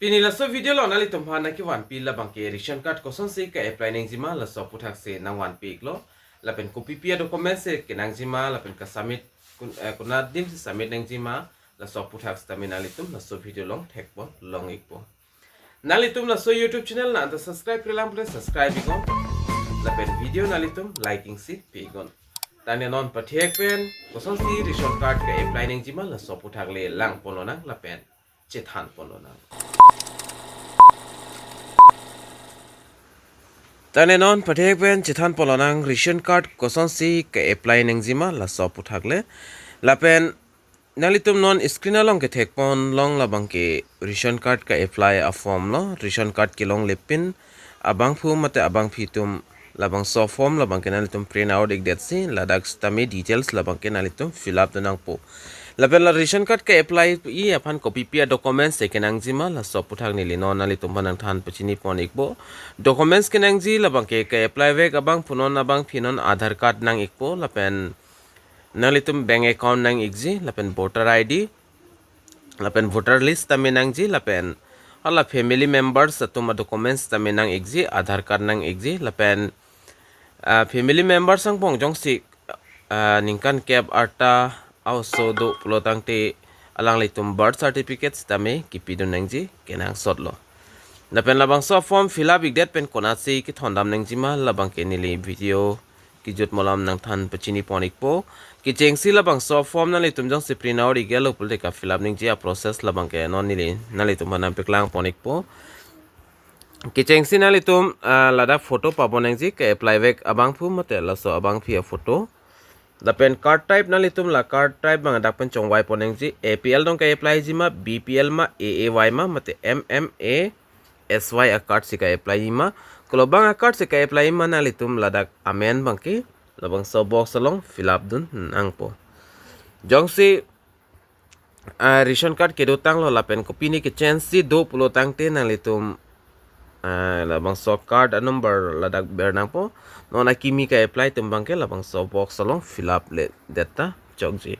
Pini la so video lo nali tumha na ki wan pi la bang ke ration card ko son se ka apply nang jima la so puthak se na wan pi lo la pen copy pia document se ke nang jima la pen ka submit kunat dim se submit nang jima la so puthak sta min nali tum la so video long thek bo long ik bo nali tum la so YouTube channel na anta subscribe krilam ple subscribe igon la pen video nali tum liking si pi gon tane non pathek pen ko son si ration card ka apply nang jima la so puthak le lang pono na la pen chethan pono na tane non pathek pen chithan polonang ration card koson si ke apply nang jima la so puthakle la pen nalitum non screen along ke thek pon long la bang ke ration card ka apply a form no ration card ke long lepin abang phu mate abang phitum la bang so form la bang ke nalitum print out ek det si la dak stami details la bang ke nalitum fill up nang po lapen la ration card ka apply i aphan copy pia documents se kenang jima la so puthak ni lino nali tumban than pachini pon ikbo documents kenang ji labang ke apply vek abang punon abang phinon aadhar card nang ikpo lapen nali tum bank account nang ikji lapen voter id lapen voter list taminang ji lapen ala family members atuma documents taminang ikji aadhar card nang ikji lapen family members ang pong jong si ningkan cap arta also do pulotang te alang litum birth certificates tame kipidon nangji kenang sotlo na pen labang so form fill up igdet pen konasi ki thondam nangji ma labang ke nili video ki jot molam nang than pachini ponik po ki chengsi labang so form na litum jong se print out igelo pulte ka fill up nangji a process labang ke non nili na litum banam peklang ponik po ki chengsi na litum lada photo pabo nangji ke apply vek abang phu mate la so abang phi a photo lapen card type na litum la card type bang dak pen chongwai poneng ji APL dong ka apply ji ma BPL ma AAY ma mate MMA SY a card si ka apply ma kolobang a card si ka apply ma na litum la dak amen bang ki labang so box along fill up dun nang po jong si ration card ke do tang lo lapen copy ni ke chance si do pulo tang te na litum labang so card a number ladak ber nang po non akimi ka apply tumbang ke labang so box along fill up le data chokji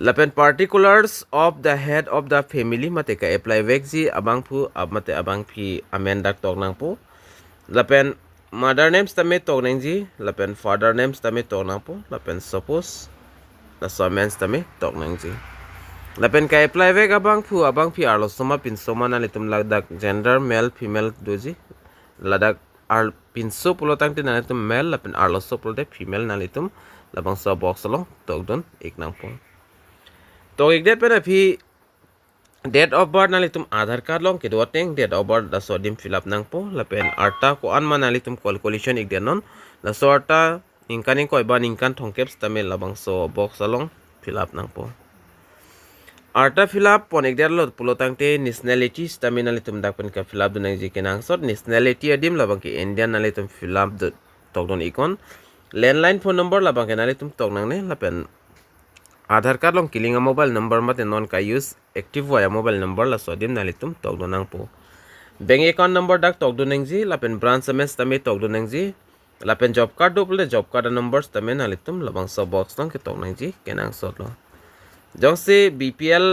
lapen particulars of the head of the family mate ka apply vekji abang phu mate abang phi amendak tok nang po lapen mother names tame tok nang ji lapen father names tame tok nang po lapen suppose la somens tame tok nang ji lapen ka apply vek abang phi arlo soma pin soma na litum ladak gender male female doji ladak ar pinso pulotang tin na litum male lapen arlo so pulote female na litum labang sa box lo togdon ik nang po to ik det pena phi date of birth na litum aadhar card long ke doteng date of birth da so dim fill up nang po lapen arta ko an man na litum calculation ik denon la so arta inkaning ko iban inkan thongkeps tamel labang so box along fill up nang po arta fill up ponek der lo pulotang te nationality stamina litum dak pen ka fill up dunang ji kenang sot nationality adim labang ki Indian na litum fill up de tokdon ikon landline phone number labang ke na litum toknang ne lapen aadhar card long kilinga mobile number mate non ka use active waya mobile number la sodim na litum tokdonang po bank account number dak tokdonang ji lapen branch ms tame tokdonang ji lapen job card do pule job card numbers tame na litum labang so box long ke toknang ji kenang sot lo jong se BPL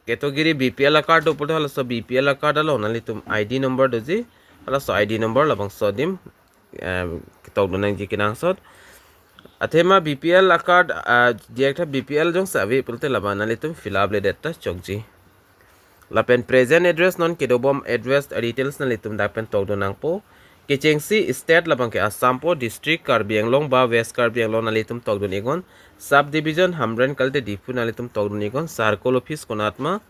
category BPL card do put hala so BPL card alo na litum ID number do ji hala so ID number labang so dim kitog do nang ji kinang sot athema BPL card direct BPL jong sa vi pulte labana litum fill up le data chok ji lapen present address non kedobom address details na litum da pen tog do nang po Kechengsi state labang ke Assam po district Karbi Anglong ba West Karbi Anglong na litum togdon igon subdivision Hamren kalte dipu na litum togdon igon circle office konatma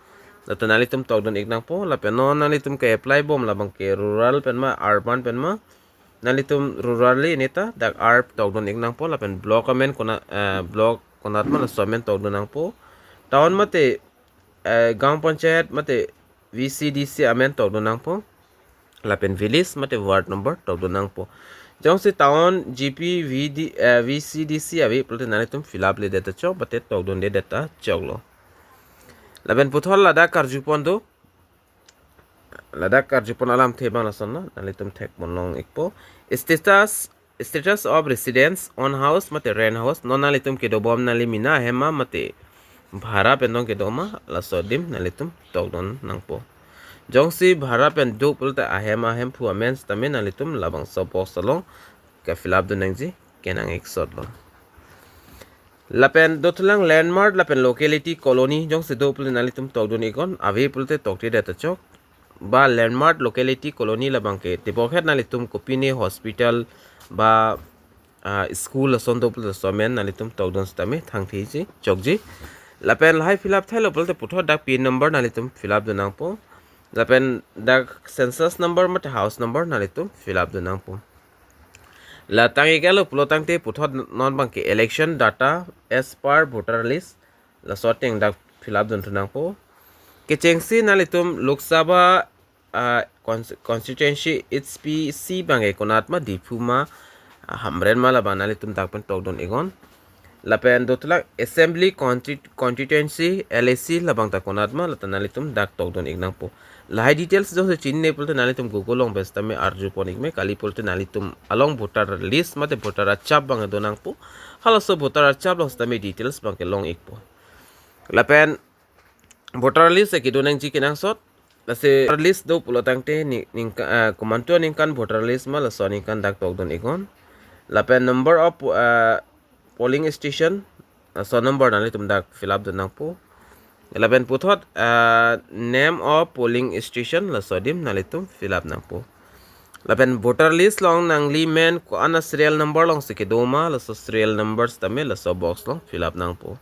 data na litum togdon ignang po lapen non na litum ke apply bom labang ke rural penma urban penma na litum rurally neta dak arp togdon ignang po lapen block amen kona block konatma na somen togdon nang po town mate gaon panchayat mate VCDC amen togdon nang po lapen village mate ward number togdo nang po jong se town GP VCDC abi pulte nani tum fill up le data chok bate togdo de data choklo lapen puthol lada karjupon do lada karjupon alam thebang lasonna nani tum thek monong ikpo status of residence on house mate rent house non nani tum ke do bom nali mina hema mate bhara pendong ke doma la sodim nali tum togdon nang po jongsi bhara pen do pulte ahem pu amens tamen nalitum labangso box along ka fill up do nangji kenang exot lo lapen dotulang landmark lapen locality colony jong se do pulte nalitum togdon ikon ave pulte tokti data chok ba landmark locality colony labangke tipokhet nalitum kopine hospital ba school ason do pulte somen nalitum togdon stame thangthi ji chokji lapen lai fill up thailo pulte putho dak pin number nalitum fill up do nangpo lapen dak census number mat house number nalitum fill up do nangpo la tangi galo pulotang te puthot non bangke election data as per voter list la sorting dak fill up don tunang po ke chengsi nalitum lok sabha constituency HPC bangai konatma dipuma hamren mala banalitum dak pen togdon egon la pen dotla assembly constituency LAC la bang ta konatma la tanalitum dak togdon ignang po lai details jo chinne pulte nalitum google long besta me arju ponik me kali pulte nalitum along voter list mate voter achap bang donang po halaso voter achap long stame details bang ke long ikpo lapen voter list ke donang ji kinang sot lase list do pulotang te ning komanto ning kan voter list ma la soni kan dak tok don ikon lapen number of polling station so number nalitum dak fill up donang po 11 puthot name of polling station la sodim nalitum fill up nang po 11 voter list long nang li men ko ana serial number long sike doma la so serial numbers tame la so box long fill up nang po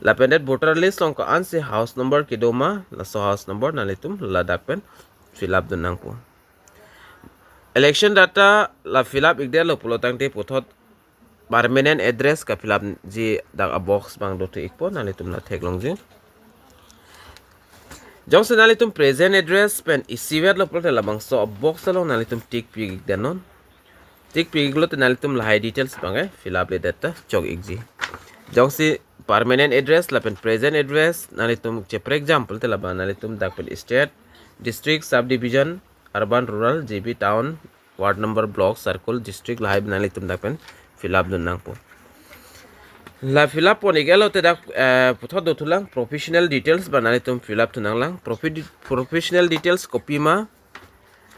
11 that voter list long ko an se house number ke doma la so house number nalitum la dak pen fill up nang po election data la fill up igde lo pulotang te puthot permanent address ka fill up ji dak a box bang dote ikpo nalitum la thek long ji jongse nalitum present address pen isiver lo prote labangso box lo nalitum tik pig danon tik pig lo nalitum la high details bangai fill up le data chok igji jongse permanent address la pen present address nalitum che for example te laba nalitum dak pen state district subdivision urban rural GB town ward number block circle district la high nalitum dak pen fill up don nang po la fill up poni gelo te dak puthot do tulang professional details banalitum fill up tunang lang professional details copy ma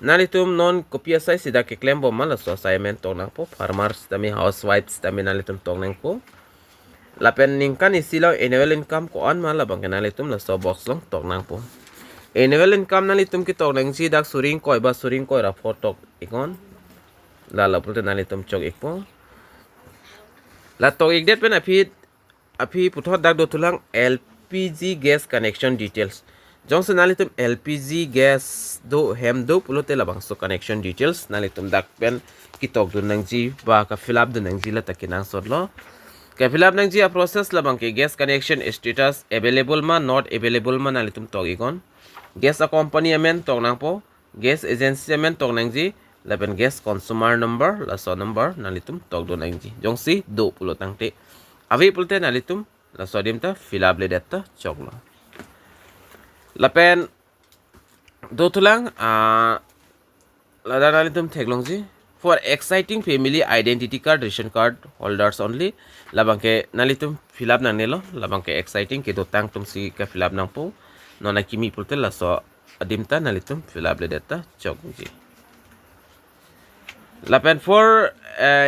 nalitum non copy asai sida ke claim bom la so assignment to nang po farmers tami housewives tami nalitum tong nang po la pen ningkan isilo annual income ko on ma la bang nalitum la so box long tok nang po annual income nalitum ki tok nang si dak suring koi ba suring koi ra photo ikon la pulte nalitum chok ikpo la to igdet pen api puthot dak do tulang LPG gas connection details jongse nalitum LPG gas do hem do pulote labangso connection details nalitum dak pen kitok do nangji ba ka fill up do nangji la takinang sodlo ka fill up nangji a process labang ke gas connection status available ma not available ma nalitum togigon gas a company amen tong nang po gas agency amen tong nangji lapen gas consumer number la so number nalitum tok do nangji jongsi do pulo tangte avi pulte nalitum la so dim ta fill up le data choklo lapen do tulang la da nalitum theklongji for exciting family identity card ration card holders only labangke nalitum fill up nang nelo labangke exciting ke do tang tum si ka fill up nang po nona kimi pulte la so adimta nalitum fill up le data chokji lapen for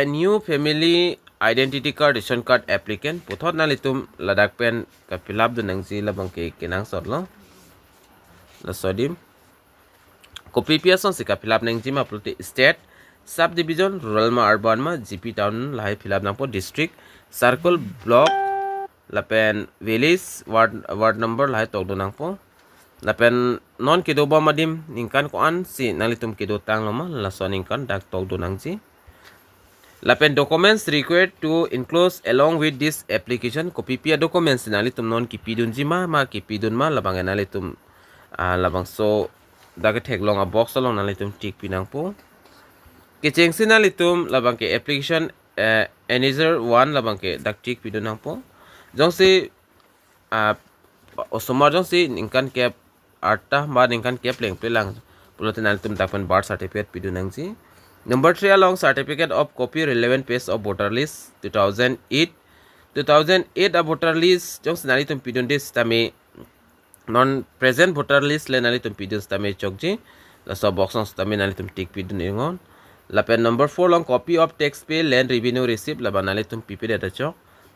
new family identity card ration card applicant puthot nalitum ladak pen ka fill up do nangji labang ke kinang sorlo la sodim copy piason se ka fill up nangji ma pulte state subdivision rural ma urban ma GP town lai fill up nang po district circle block lapen village ward number lai tok do nang po lapen non kido ba madim ningkan ko an si nalitum kido tang lama la so ningkan dak tok do nangji lapen documents required to enclose along with this application copy pia documents nalitum non ki pidun jima ma ki pidun ma labang nalitum labang so dak theklong a box along nalitum tik pinang po kicheng sinalitum labang ke application another one labang ke dak tik pidun nang po jongsi osomar jongsi ningkan ke arta ba ningkan ke pleng pelang pulotin nalitum takpan birth certificate pidun nangji number 3 along certificate of copy relevant page of voter list 2008 a voter list jong nalitum pidun des tami non present voter list le nali tum pidun stame chokji la so box on stame nali tum tik pidun ingon la pen number 4 long copy of tax pay land revenue receipt la banali tum pp data chok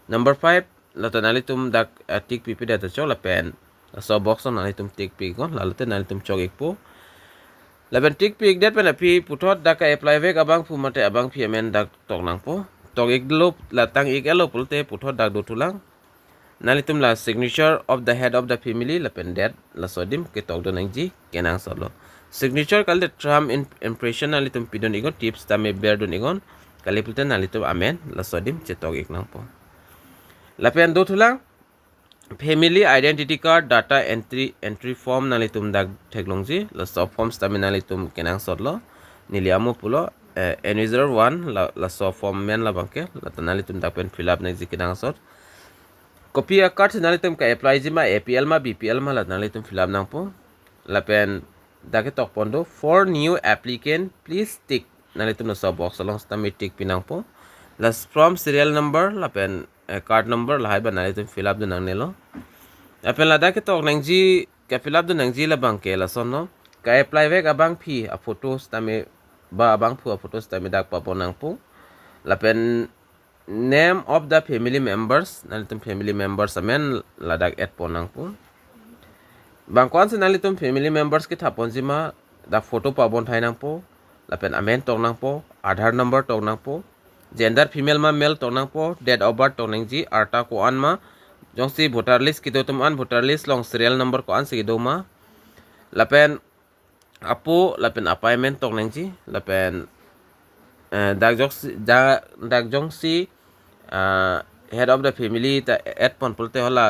number 5 la to nali tum dak tik pp data chok la pen la so box on nali tum tik pi gon la te nali tum chok ikpo la pen tik pi dat pen api puthot dak apply vek abang pu mate abang pi amen dak tok nang po tok ik lop la tang ik elo pulte puthot dak do tulang nalitum la signature of the head of the family la pen dad la sodim ke tok do nang ji kenang solo signature kal the tram impression nalitum pidon igon tips tame bear don igon kali pulte nalitum amen la sodim che tok ik nang po la pen do tulang family identity card data entry form nalitum dak theklongji la soft forms tame nalitum kenang solo niliamo pulo user 1 la soft form men la bangke la nalitum dak pen fill up nang ji kenang sot copy a card nalitum ka apply jima APL ma BPL ma la nalitum fill up nang po la pen dake tok pondo for new applicant please tick nalitum no sub box along stamit tick pinang po la from serial number la pen card number la haiba nalitum fill up do nang nelo la pen la dake tok nang ji ka fill up do nang ji la bangke la sonno ka apply vek abang phi a photos tame ba abang phu a photos tame dak pa nang po la pen name of the family members nalitum family members amen ladak et ponang po bangkon se nalitum family members ki thapon jima da photo pabon thainang po lapen amen tok nang po aadhar number tok nang po gender female ma male tok nang po date of birth tok nang ji arta ko an ma jongsi voter list ki tum an voter list long serial number ko an se do ma lapen apo lapen appointment tok nang ji lapen dag jongsi head of the family ta at pon pulte hola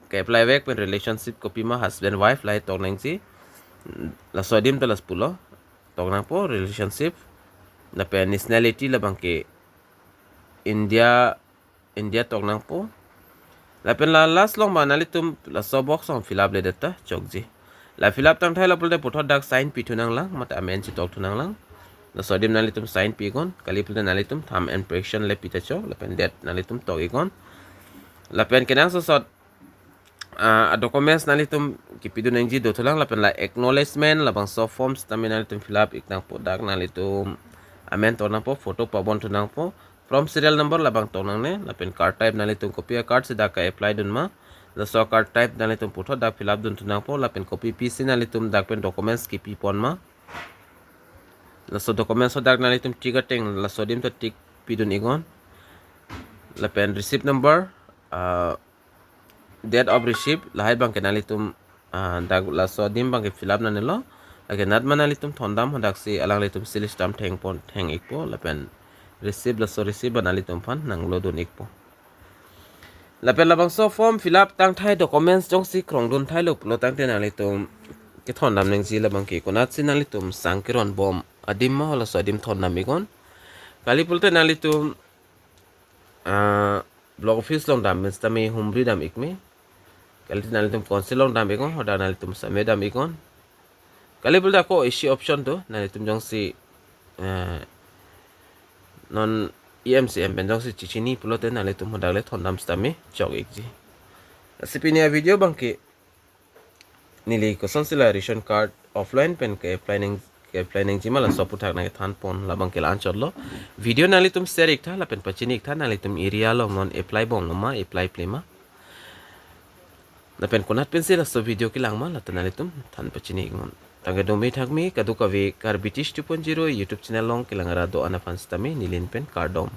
ke apply vek pen relationship copy ma husband wife lai tok nang si la sodim talas pulo tok nang po relationship na pen nationality la bangke India tok nang po la pen la last long ma nalitum la so box on fill up le data chokji la fill up tang thai la pulte puthot dak sign pi thunang lang mat amen chi tok thunang lang la sodim nalitum sign pi gon kali pulte nalitum tham impression le pita cho la pen det nalitum to igon la pen kenang so sot a documents nalitum kipidu nangji do thulang la pen la acknowledgement la bang so forms tamen nalitum fill up iknang po dak nalitum amen to nang po photo pabon thunang po from serial number la bang to nang ne la pen card type nalitum copy a card se dak apply dun ma la so card type nalitum photo dak fill up dun thunang po la pen copy pc nalitum dak pen documents kipi pon ma la so documents so dak nalitum trigger teng la so dim to tik pidun igon la pen receipt number date of receipt lahai bang kenalitum dag la so dim bang fill up nanelo lage nat manalitum thondam hodak si alang litum silistam theng pon theng ikpo la pen receipt la so receipt banalitum fan nang lodun ikpo la pen labang so form fill up tang thai documents jong si krong dun thai lop lo tang tenalitum ke thondam neng si la bang ke konat sinalitum sangkiron bom adim ma la so adim thondam igon kali pulte nalitum block office long dam mestami humri dam ikme kali nalitum council long dam ikon hoda nalitum same dam ikon kali bulda ko isi option to nalitum jong si non EMCM ben jong si chichini pulote nalitum hoda le thondam stami chok ikji sipinia video bangke nili ko sonsila ration card offline pen ke planning jima la soputhak na than pon la bangke la anchorlo video nalitum share ikta la pen pachini ikta nalitum area long non apply bong ma apply plema na pen konat pen sila so video ki langma la tanalitum than pachini ngon tangga domi thakmi kadu kavi kar british 2.0 youtube channel long kilangara do ana fans tami nilin pen kardom